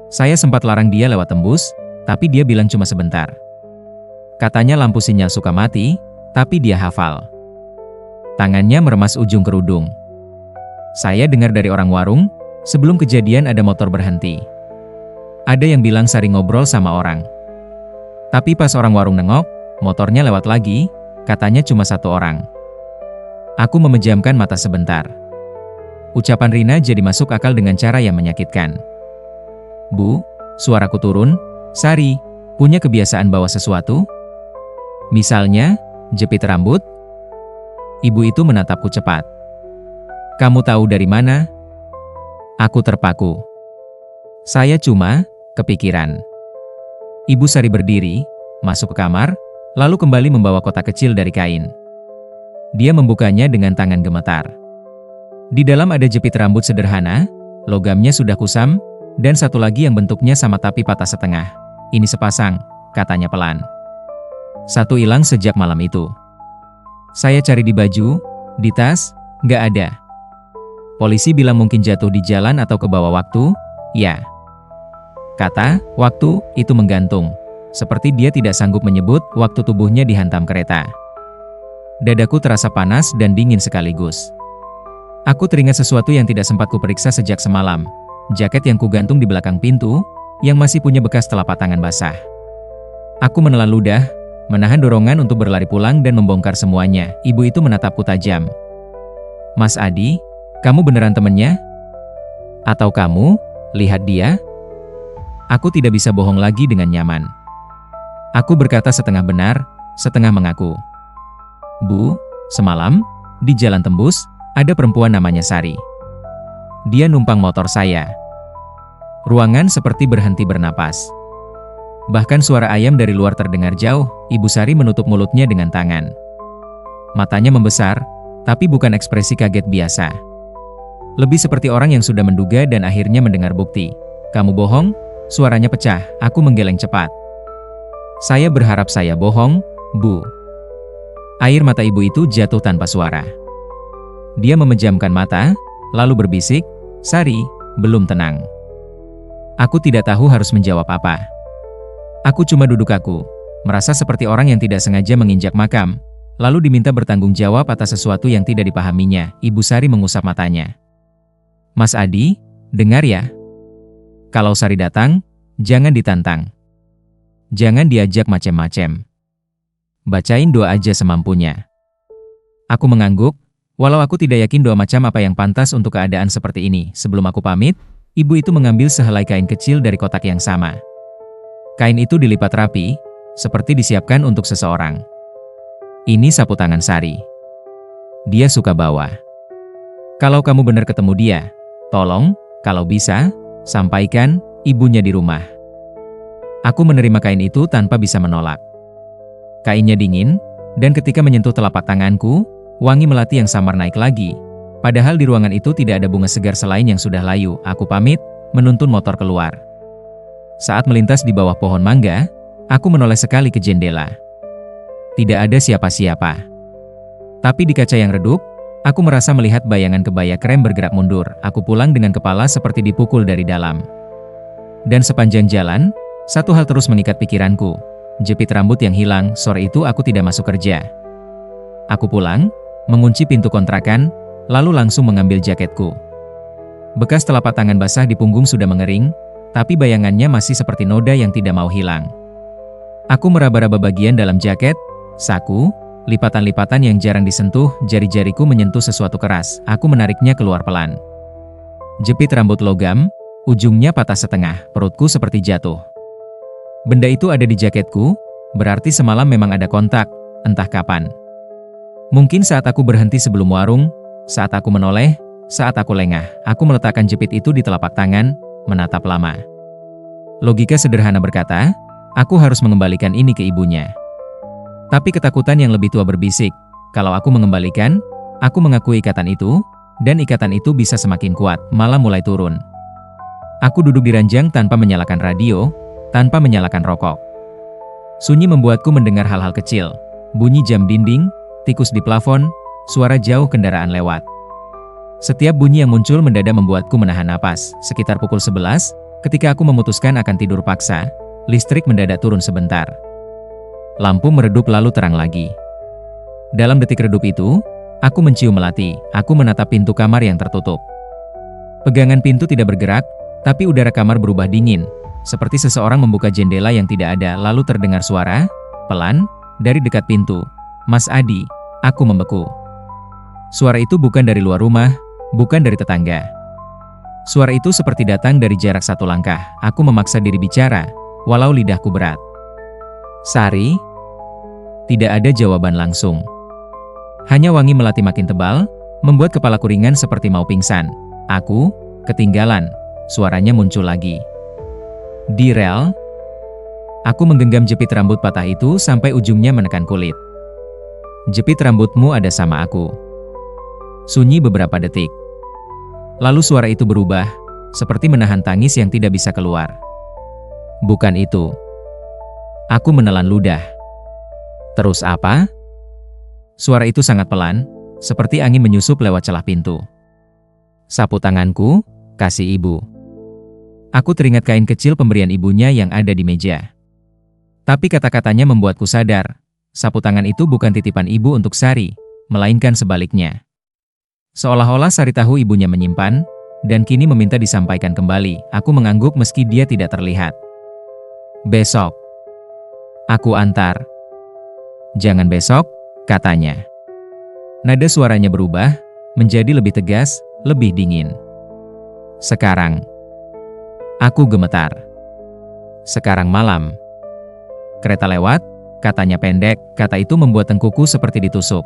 Saya sempat larang dia lewat tembus, tapi dia bilang cuma sebentar. Katanya lampu sinyal suka mati, tapi dia hafal. Tangannya meremas ujung kerudung. Saya dengar dari orang warung, sebelum kejadian ada motor berhenti. Ada yang bilang Sari ngobrol sama orang. Tapi pas orang warung nengok, motornya lewat lagi, katanya cuma satu orang. Aku memejamkan mata sebentar. Ucapan Rina jadi masuk akal dengan cara yang menyakitkan. "Bu," suaraku turun, "Sari punya kebiasaan bawa sesuatu? Misalnya, jepit rambut?" Ibu itu menatapku cepat. "Kamu tahu dari mana?" Aku terpaku. "Saya cuma kepikiran." Ibu Sari berdiri, masuk ke kamar, lalu kembali membawa kotak kecil dari kain. Dia membukanya dengan tangan gemetar. Di dalam ada jepit rambut sederhana, logamnya sudah kusam, dan satu lagi yang bentuknya sama tapi patah setengah. "Ini sepasang," katanya pelan. "Satu hilang sejak malam itu." Saya cari di baju, di tas, nggak ada. Polisi bilang mungkin jatuh di jalan atau ke bawah waktu, ya. Kata, waktu, itu menggantung. Seperti dia tidak sanggup menyebut waktu tubuhnya dihantam kereta. Dadaku terasa panas dan dingin sekaligus. Aku teringat sesuatu yang tidak sempat kuperiksa sejak semalam. Jaket yang kugantung di belakang pintu, yang masih punya bekas telapak tangan basah. Aku menelan ludah, menahan dorongan untuk berlari pulang dan membongkar semuanya. Ibu itu menatapku tajam. Mas Adi, kamu beneran temennya? Atau kamu, lihat dia? Aku tidak bisa bohong lagi dengan nyaman. Aku berkata setengah benar, setengah mengaku. Bu, semalam, di Jalan Tembus, ada perempuan namanya Sari. Dia numpang motor saya. Ruangan seperti berhenti bernapas. Bahkan suara ayam dari luar terdengar jauh. Ibu Sari menutup mulutnya dengan tangan. Matanya membesar, tapi bukan ekspresi kaget biasa. Lebih seperti orang yang sudah menduga dan akhirnya mendengar bukti. Kamu bohong? Suaranya pecah. Aku menggeleng cepat. Saya berharap saya bohong, Bu. Air mata ibu itu jatuh tanpa suara. Dia memejamkan mata, lalu berbisik, Sari, belum tenang. Aku tidak tahu harus menjawab apa. Aku cuma duduk merasa seperti orang yang tidak sengaja menginjak makam, lalu diminta bertanggung jawab atas sesuatu yang tidak dipahaminya. Ibu Sari mengusap matanya. Mas Adi, dengar ya. Kalau Sari datang, jangan ditantang. Jangan diajak macem-macem. Bacain doa aja semampunya. Aku mengangguk, walau aku tidak yakin doa macam apa yang pantas untuk keadaan seperti ini. Sebelum aku pamit, ibu itu mengambil sehelai kain kecil dari kotak yang sama. Kain itu dilipat rapi, seperti disiapkan untuk seseorang. Ini sapu tangan Sari. Dia suka bawa. Kalau kamu benar ketemu dia, tolong, kalau bisa, sampaikan, ibunya di rumah. Aku menerima kain itu tanpa bisa menolak. Kainnya dingin, dan ketika menyentuh telapak tanganku, wangi melati yang samar naik lagi. Padahal di ruangan itu tidak ada bunga segar selain yang sudah layu. Aku pamit, menuntun motor keluar. Saat melintas di bawah pohon mangga, aku menoleh sekali ke jendela. Tidak ada siapa-siapa. Tapi di kaca yang redup, aku merasa melihat bayangan kebaya krem bergerak mundur. Aku pulang dengan kepala seperti dipukul dari dalam. Dan sepanjang jalan, satu hal terus mengikat pikiranku. Jepit rambut yang hilang. Sore itu aku tidak masuk kerja. Aku pulang, mengunci pintu kontrakan, lalu langsung mengambil jaketku. Bekas telapak tangan basah di punggung sudah mengering, tapi bayangannya masih seperti noda yang tidak mau hilang. Aku meraba-raba bagian dalam jaket, saku, lipatan-lipatan yang jarang disentuh. Jari-jariku menyentuh sesuatu keras. Aku menariknya keluar pelan. Jepit rambut logam, ujungnya patah setengah. Perutku seperti jatuh. Benda itu ada di jaketku, berarti semalam memang ada kontak, entah kapan. Mungkin saat aku berhenti sebelum warung, saat aku menoleh, saat aku lengah. Aku meletakkan jepit itu di telapak tangan, menatap lama. Logika sederhana berkata, aku harus mengembalikan ini ke ibunya. Tapi ketakutan yang lebih tua berbisik, kalau aku mengembalikan, aku mengakui ikatan itu, dan ikatan itu bisa semakin kuat, malah mulai turun. Aku duduk di ranjang tanpa menyalakan radio, tanpa menyalakan rokok. Sunyi membuatku mendengar hal-hal kecil, bunyi jam dinding, tikus di plafon, suara jauh kendaraan lewat. Setiap bunyi yang muncul mendadak membuatku menahan napas. Sekitar pukul 11, ketika aku memutuskan akan tidur paksa, listrik mendadak turun sebentar. Lampu meredup lalu terang lagi. Dalam detik redup itu, aku mencium melati. Aku menatap pintu kamar yang tertutup. Pegangan pintu tidak bergerak, tapi udara kamar berubah dingin, seperti seseorang membuka jendela yang tidak ada. Lalu terdengar suara, pelan, dari dekat pintu. Mas Adi, aku membeku. Suara itu bukan dari luar rumah, bukan dari tetangga. Suara itu seperti datang dari jarak satu langkah. Aku memaksa diri bicara, walau lidahku berat. Sari? Tidak ada jawaban langsung. Hanya wangi melati makin tebal, membuat kepalaku ringan seperti mau pingsan. Aku, ketinggalan. Suaranya muncul lagi. Di rel? Aku menggenggam jepit rambut patah itu sampai ujungnya menekan kulit. Jepit rambutmu ada sama aku. Sunyi beberapa detik. Lalu suara itu berubah, seperti menahan tangis yang tidak bisa keluar. Bukan itu. Aku menelan ludah. Terus apa? Suara itu sangat pelan, seperti angin menyusup lewat celah pintu. Sapu tanganku, kasih ibu. Aku teringat kain kecil pemberian ibunya yang ada di meja. Tapi kata-katanya membuatku sadar, sapu tangan itu bukan titipan ibu untuk Sari, melainkan sebaliknya. Seolah-olah sari tahu ibunya menyimpan, dan kini meminta disampaikan kembali. Aku mengangguk meski dia tidak terlihat. Besok. Aku antar. Jangan besok, katanya. Nada suaranya berubah, menjadi lebih tegas, lebih dingin. Sekarang. Aku gemetar. Sekarang malam. Kereta lewat, katanya pendek, kata itu membuat tengkuku seperti ditusuk.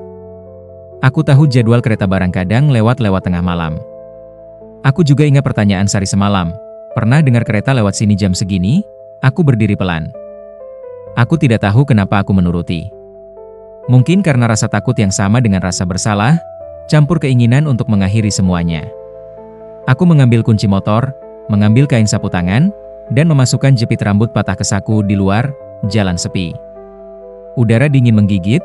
Aku tahu jadwal kereta barang kadang lewat tengah malam. Aku juga ingat pertanyaan Sari semalam. Pernah dengar kereta lewat sini jam segini? Aku berdiri pelan. Aku tidak tahu kenapa aku menuruti. Mungkin karena rasa takut yang sama dengan rasa bersalah, campur keinginan untuk mengakhiri semuanya. Aku mengambil kunci motor, mengambil kain sapu tangan, dan memasukkan jepit rambut patah ke saku di luar, jalan sepi. Udara dingin menggigit,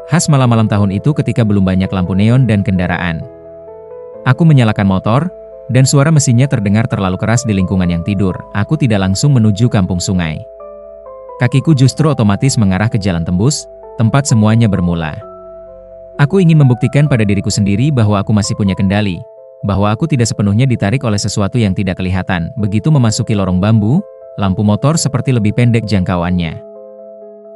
khas malam-malam tahun itu ketika belum banyak lampu neon dan kendaraan. Aku menyalakan motor, dan suara mesinnya terdengar terlalu keras di lingkungan yang tidur. Aku tidak langsung menuju kampung sungai. Kakiku justru otomatis mengarah ke jalan tembus, tempat semuanya bermula. Aku ingin membuktikan pada diriku sendiri bahwa aku masih punya kendali, bahwa aku tidak sepenuhnya ditarik oleh sesuatu yang tidak kelihatan. Begitu memasuki lorong bambu, lampu motor seperti lebih pendek jangkauannya.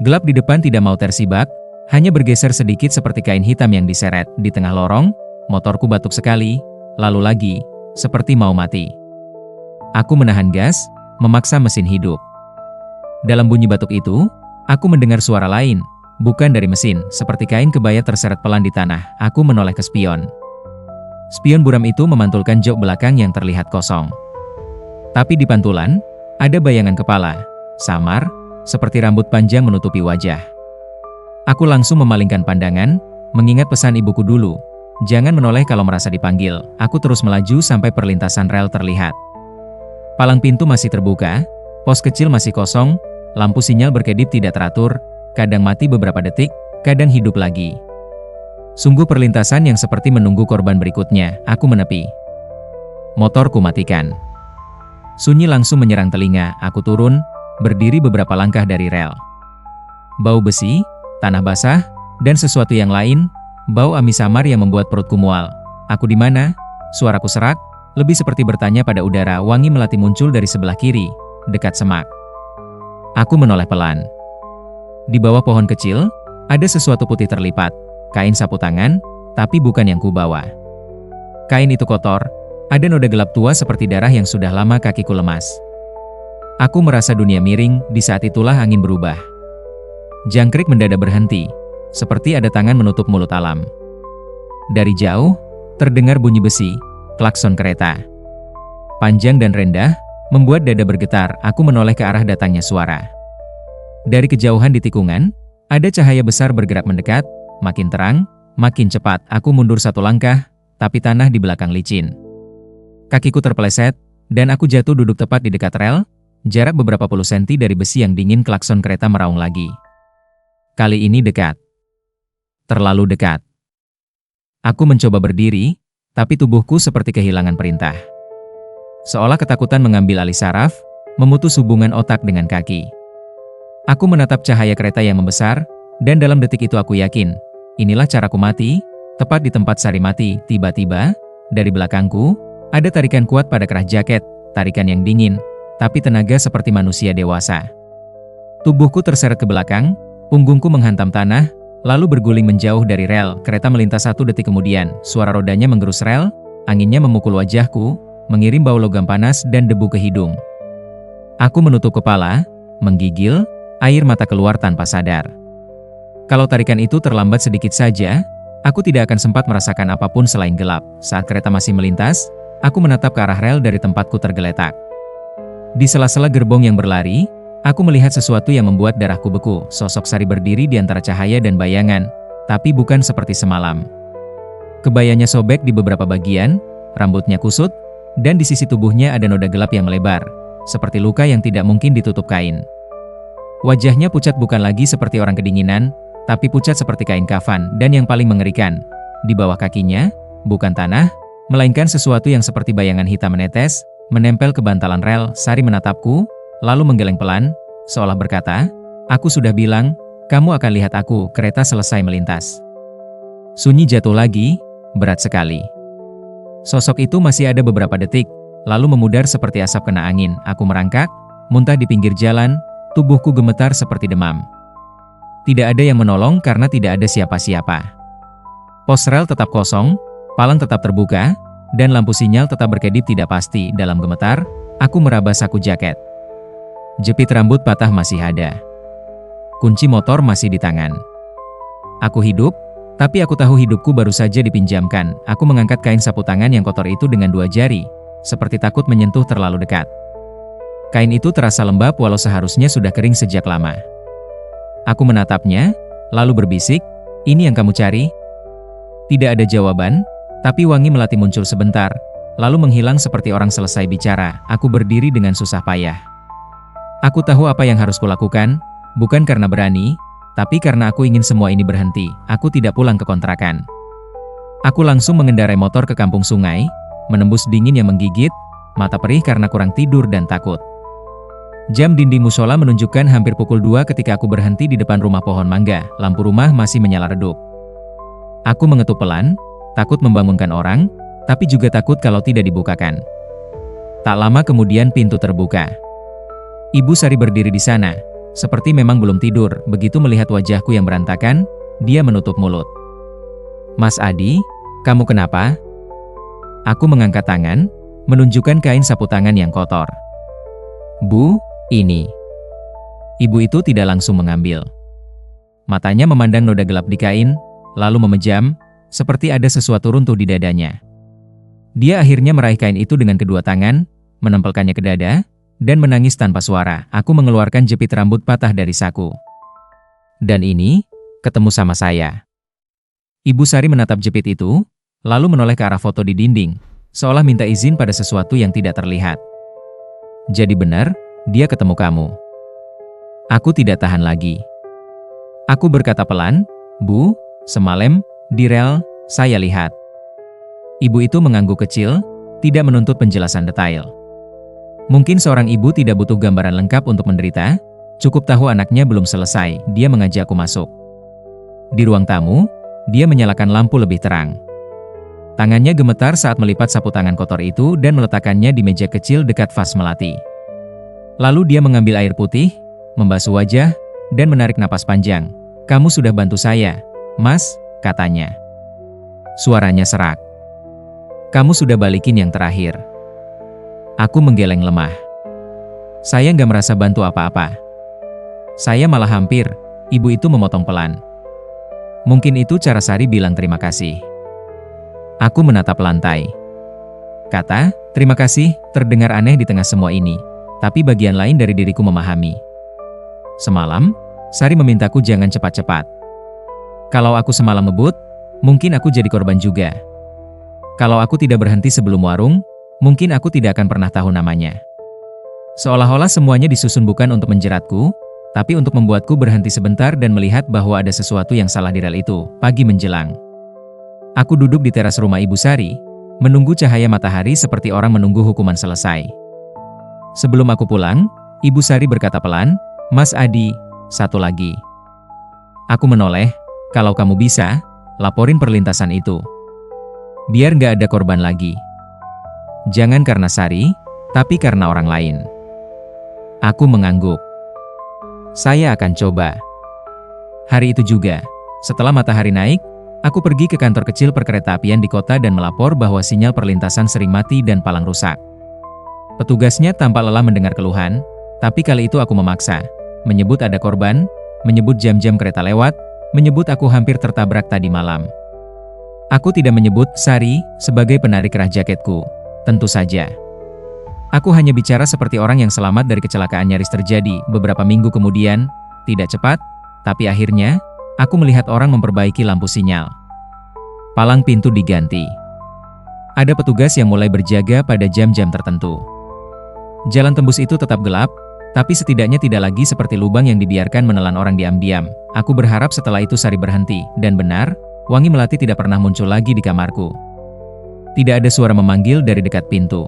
Gelap di depan tidak mau tersibak, hanya bergeser sedikit seperti kain hitam yang diseret. Di tengah lorong, motorku batuk sekali, lalu lagi, seperti mau mati. Aku menahan gas, memaksa mesin hidup. Dalam bunyi batuk itu, aku mendengar suara lain, bukan dari mesin, seperti kain kebaya terseret pelan di tanah. Aku menoleh ke spion. Spion buram itu memantulkan jok belakang yang terlihat kosong. Tapi di pantulan, ada bayangan kepala, samar, seperti rambut panjang menutupi wajah. Aku langsung memalingkan pandangan, mengingat pesan ibuku dulu, jangan menoleh kalau merasa dipanggil. Aku terus melaju sampai perlintasan rel terlihat. Palang pintu masih terbuka, pos kecil masih kosong, lampu sinyal berkedip tidak teratur, kadang mati beberapa detik, kadang hidup lagi. Sungguh perlintasan yang seperti menunggu korban berikutnya. Aku menepi. Motorku matikan. Sunyi langsung menyerang telinga. Aku turun, berdiri beberapa langkah dari rel. Bau besi, tanah basah, dan sesuatu yang lain, bau amis samar yang membuat perutku mual. Aku di mana? Suaraku serak, lebih seperti bertanya pada udara. Wangi melati muncul dari sebelah kiri, dekat semak. Aku menoleh pelan. Di bawah pohon kecil, ada sesuatu putih terlipat, kain sapu tangan, tapi bukan yang kubawa. Kain itu kotor, ada noda gelap tua seperti darah yang sudah lama. Kakiku lemas. Aku merasa dunia miring. Di saat itulah angin berubah. Jangkrik mendadak berhenti, seperti ada tangan menutup mulut alam. Dari jauh, terdengar bunyi besi, klakson kereta. Panjang dan rendah, membuat dada bergetar. Aku menoleh ke arah datangnya suara. Dari kejauhan di tikungan, ada cahaya besar bergerak mendekat, makin terang, makin cepat. Aku mundur satu langkah, tapi tanah di belakang licin. Kakiku terpeleset, dan aku jatuh duduk tepat di dekat rel, jarak beberapa puluh senti dari besi yang dingin. Klakson kereta meraung lagi. Kali ini dekat. Terlalu dekat. Aku mencoba berdiri, tapi tubuhku seperti kehilangan perintah. Seolah ketakutan mengambil alih saraf, memutus hubungan otak dengan kaki. Aku menatap cahaya kereta yang membesar, dan dalam detik itu aku yakin, inilah caraku mati, tepat di tempat Sari mati. Tiba-tiba, dari belakangku, ada tarikan kuat pada kerah jaket, tarikan yang dingin, tapi tenaga seperti manusia dewasa. Tubuhku terseret ke belakang, punggungku menghantam tanah, lalu berguling menjauh dari rel. Kereta melintas 1 detik kemudian, suara rodanya menggerus rel, anginnya memukul wajahku, mengirim bau logam panas dan debu ke hidung. Aku menutup kepala, menggigil, air mata keluar tanpa sadar. Kalau tarikan itu terlambat sedikit saja, aku tidak akan sempat merasakan apapun selain gelap. Saat kereta masih melintas, aku menatap ke arah rel dari tempatku tergeletak. Di sela-sela gerbong yang berlari, aku melihat sesuatu yang membuat darahku beku. Sosok Sari berdiri di antara cahaya dan bayangan, tapi bukan seperti semalam. Kebayanya sobek di beberapa bagian, rambutnya kusut, dan di sisi tubuhnya ada noda gelap yang melebar, seperti luka yang tidak mungkin ditutup kain. Wajahnya pucat, bukan lagi seperti orang kedinginan, tapi pucat seperti kain kafan. Dan yang paling mengerikan, di bawah kakinya, bukan tanah, melainkan sesuatu yang seperti bayangan hitam menetes, menempel ke bantalan rel. Sari menatapku, lalu menggeleng pelan, seolah berkata, "Aku sudah bilang, kamu akan lihat aku." Kereta selesai melintas. Sunyi jatuh lagi, berat sekali. Sosok itu masih ada beberapa detik, lalu memudar seperti asap kena angin. Aku merangkak, muntah di pinggir jalan, tubuhku gemetar seperti demam. Tidak ada yang menolong karena tidak ada siapa-siapa. Pos rel tetap kosong, palang tetap terbuka, dan lampu sinyal tetap berkedip tidak pasti. Dalam gemetar, aku meraba saku jaket. Jepit rambut patah masih ada. Kunci motor masih di tangan. Aku hidup, tapi aku tahu hidupku baru saja dipinjamkan. Aku mengangkat kain sapu tangan yang kotor itu dengan 2 jari, seperti takut menyentuh terlalu dekat. Kain itu terasa lembab walau seharusnya sudah kering sejak lama. Aku menatapnya, lalu berbisik, "Ini yang kamu cari?" Tidak ada jawaban, tapi wangi melati muncul sebentar, lalu menghilang seperti orang selesai bicara. Aku berdiri dengan susah payah. Aku tahu apa yang harus kulakukan, bukan karena berani, tapi karena aku ingin semua ini berhenti. Aku tidak pulang ke kontrakan. Aku langsung mengendarai motor ke kampung sungai, menembus dingin yang menggigit, mata perih karena kurang tidur dan takut. Jam dinding musola menunjukkan hampir pukul 2 ketika aku berhenti di depan rumah pohon mangga. Lampu rumah masih menyala redup. Aku mengetuk pelan, takut membangunkan orang, tapi juga takut kalau tidak dibukakan. Tak lama kemudian pintu terbuka. Ibu Sari berdiri di sana, seperti memang belum tidur. Begitu melihat wajahku yang berantakan, dia menutup mulut. "Mas Adi, kamu kenapa?" Aku mengangkat tangan, menunjukkan kain sapu tangan yang kotor. "Bu, ini." Ibu itu tidak langsung mengambil. Matanya memandang noda gelap di kain, lalu memejam, seperti ada sesuatu runtuh di dadanya. Dia akhirnya meraih kain itu dengan kedua tangan, menempelkannya ke dada, dan menangis tanpa suara. Aku mengeluarkan jepit rambut patah dari saku. "Dan ini, ketemu sama saya." Ibu Sari menatap jepit itu, lalu menoleh ke arah foto di dinding, seolah minta izin pada sesuatu yang tidak terlihat. "Jadi benar, dia ketemu kamu." Aku tidak tahan lagi. Aku berkata pelan, "Bu, semalam, di rel, saya lihat." Ibu itu mengangguk kecil, tidak menuntut penjelasan detail. Mungkin seorang ibu tidak butuh gambaran lengkap untuk menderita, cukup tahu anaknya belum selesai. Dia mengajakku masuk. Di ruang tamu, dia menyalakan lampu lebih terang. Tangannya gemetar saat melipat sapu tangan kotor itu dan meletakkannya di meja kecil dekat vas melati. Lalu dia mengambil air putih, membasuh wajah, dan menarik napas panjang. "Kamu sudah bantu saya, Mas," katanya. Suaranya serak. "Kamu sudah balikin yang terakhir." Aku menggeleng lemah. Saya nggak merasa bantu apa-apa. Saya malah hampir, ibu itu memotong pelan. Mungkin itu cara Sari bilang terima kasih. Aku menatap lantai. Kata, "Terima kasih," terdengar aneh di tengah semua ini, tapi bagian lain dari diriku memahami. Semalam, Sari memintaku jangan cepat-cepat. Kalau aku semalam ngebut, mungkin aku jadi korban juga. Kalau aku tidak berhenti sebelum warung, mungkin aku tidak akan pernah tahu namanya. Seolah-olah semuanya disusun bukan untuk menjeratku, tapi untuk membuatku berhenti sebentar dan melihat bahwa ada sesuatu yang salah di rel itu. Pagi menjelang. Aku duduk di teras rumah Ibu Sari, menunggu cahaya matahari seperti orang menunggu hukuman selesai. Sebelum aku pulang, Ibu Sari berkata pelan, "Mas Adi, satu lagi." Aku menoleh, "Kalau kamu bisa, laporin perlintasan itu. Biar nggak ada korban lagi. Jangan karena Sari, tapi karena orang lain." Aku mengangguk. "Saya akan coba." Hari itu juga, setelah matahari naik, aku pergi ke kantor kecil perkeretaapian di kota dan melapor bahwa sinyal perlintasan sering mati dan palang rusak. Petugasnya tampak lelah mendengar keluhan, tapi kali itu aku memaksa. Menyebut ada korban, menyebut jam-jam kereta lewat, menyebut aku hampir tertabrak tadi malam. Aku tidak menyebut Sari sebagai penarik kerah jaketku. Tentu saja. Aku hanya bicara seperti orang yang selamat dari kecelakaan nyaris terjadi beberapa minggu kemudian, tidak cepat, tapi akhirnya, aku melihat orang memperbaiki lampu sinyal. Palang pintu diganti. Ada petugas yang mulai berjaga pada jam-jam tertentu. Jalan tembus itu tetap gelap, tapi setidaknya tidak lagi seperti lubang yang dibiarkan menelan orang diam-diam. Aku berharap setelah itu Sari berhenti, dan benar, wangi melati tidak pernah muncul lagi di kamarku. Tidak ada suara memanggil dari dekat pintu.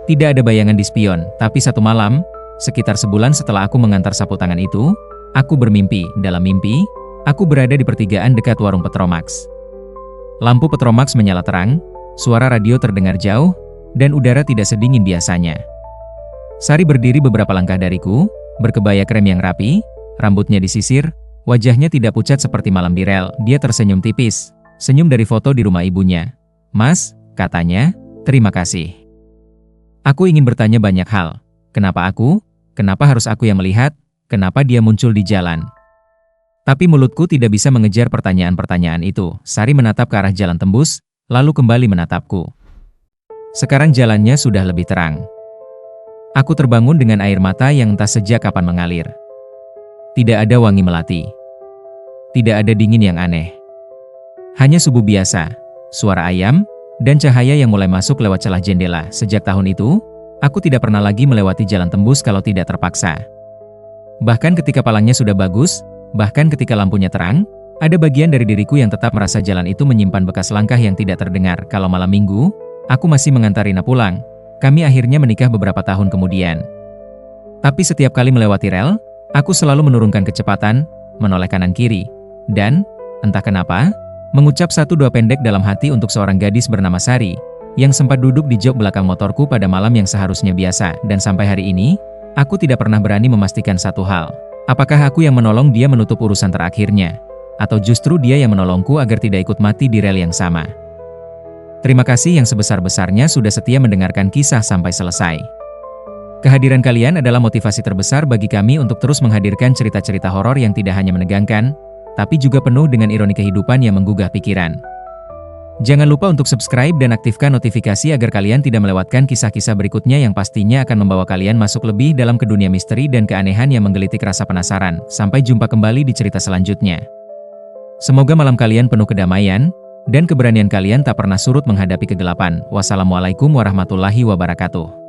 Tidak ada bayangan di spion, tapi satu malam, sekitar sebulan setelah aku mengantar sapu tangan itu, aku bermimpi. Dalam mimpi, aku berada di pertigaan dekat warung Petromax. Lampu Petromax menyala terang, suara radio terdengar jauh, dan udara tidak sedingin biasanya. Sari berdiri beberapa langkah dariku, berkebaya krem yang rapi, rambutnya disisir, wajahnya tidak pucat seperti malam di rel. Dia tersenyum tipis, senyum dari foto di rumah ibunya. "Mas," katanya, "terima kasih." Aku ingin bertanya banyak hal. Kenapa aku? Kenapa harus aku yang melihat? Kenapa dia muncul di jalan? Tapi mulutku tidak bisa mengejar pertanyaan-pertanyaan itu. Sari menatap ke arah jalan tembus, lalu kembali menatapku. Sekarang jalannya sudah lebih terang. Aku terbangun dengan air mata yang entah sejak kapan mengalir. Tidak ada wangi melati. Tidak ada dingin yang aneh. Hanya subuh biasa, suara ayam, dan cahaya yang mulai masuk lewat celah jendela. Sejak tahun itu, aku tidak pernah lagi melewati jalan tembus kalau tidak terpaksa. Bahkan ketika palangnya sudah bagus, bahkan ketika lampunya terang, ada bagian dari diriku yang tetap merasa jalan itu menyimpan bekas langkah yang tidak terdengar. Kalau malam minggu, aku masih mengantar Rina pulang. Kami akhirnya menikah beberapa tahun kemudian. Tapi setiap kali melewati rel, aku selalu menurunkan kecepatan, menoleh kanan kiri, dan, entah kenapa, mengucap satu doa pendek dalam hati untuk seorang gadis bernama Sari, yang sempat duduk di jok belakang motorku pada malam yang seharusnya biasa. Dan sampai hari ini, aku tidak pernah berani memastikan satu hal. Apakah aku yang menolong dia menutup urusan terakhirnya? Atau justru dia yang menolongku agar tidak ikut mati di rel yang sama? Terima kasih yang sebesar-besarnya sudah setia mendengarkan kisah sampai selesai. Kehadiran kalian adalah motivasi terbesar bagi kami untuk terus menghadirkan cerita-cerita horor yang tidak hanya menegangkan, tapi juga penuh dengan ironi kehidupan yang menggugah pikiran. Jangan lupa untuk subscribe dan aktifkan notifikasi agar kalian tidak melewatkan kisah-kisah berikutnya yang pastinya akan membawa kalian masuk lebih dalam ke dunia misteri dan keanehan yang menggelitik rasa penasaran. Sampai jumpa kembali di cerita selanjutnya. Semoga malam kalian penuh kedamaian, dan keberanian kalian tak pernah surut menghadapi kegelapan. Wassalamualaikum warahmatullahi wabarakatuh.